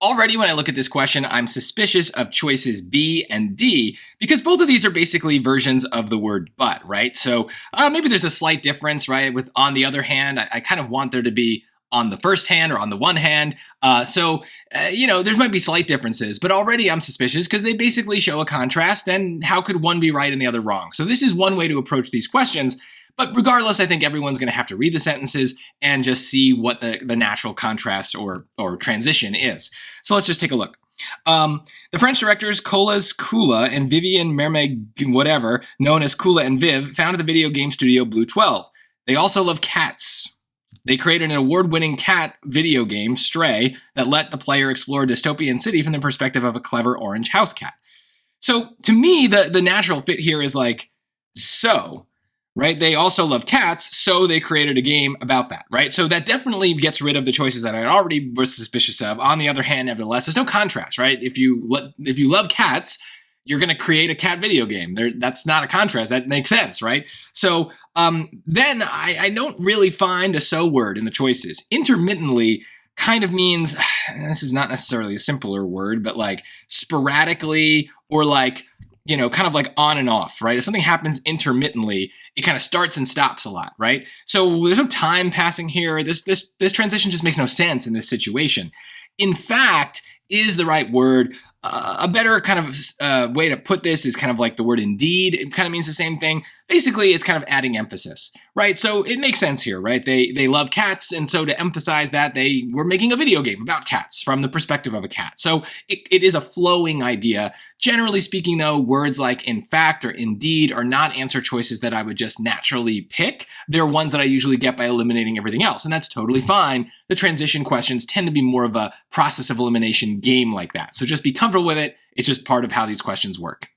Already when I look at this question, I'm suspicious of choices B and D because both of these are basically versions of the word but, right? So maybe there's a slight difference, right? With on the other hand, I kind of want there to be on the first hand or on the one hand. There might be slight differences, but already I'm suspicious because they basically show a contrast, and how could one be right and the other wrong? So this is one way to approach these questions. But regardless, I think everyone's going to have to read the sentences and just see what the natural contrast or transition is. So let's just take a look. The French directors Colas Kula and Vivian Mermeg, whatever, known as Kula and Viv, founded the video game studio Blue 12. They also love cats. They created an award-winning cat video game, Stray, that let the player explore a dystopian city from the perspective of a clever orange house cat. So to me, the natural fit here is like, so, right? They also love cats, so they created a game about that, right? So that definitely gets rid of the choices that I already was suspicious of. On the other hand, nevertheless, there's no contrast, right? If you love cats, you're going to create a cat video game. That's not a contrast. That makes sense, right? So then I don't really find a so word in the choices. Intermittently kind of means, this is not necessarily a simpler word, but like sporadically or like, kind of like on and off, right? If something happens intermittently, it kind of starts and stops a lot, right? So there's no time passing here. This transition just makes no sense in this situation. In fact, is the right word. A better kind of way to put this is kind of like the word indeed. It kind of means the same thing. Basically, it's kind of adding emphasis, right? So it makes sense here, right? They love cats, and so to emphasize that, they were making a video game about cats from the perspective of a cat. So it is a flowing idea. Generally speaking, though, words like in fact or indeed are not answer choices that I would just naturally pick. They're ones that I usually get by eliminating everything else, and that's totally fine. The transition questions tend to be more of a process of elimination game like that. So just be comfortable with it. It's just part of how these questions work.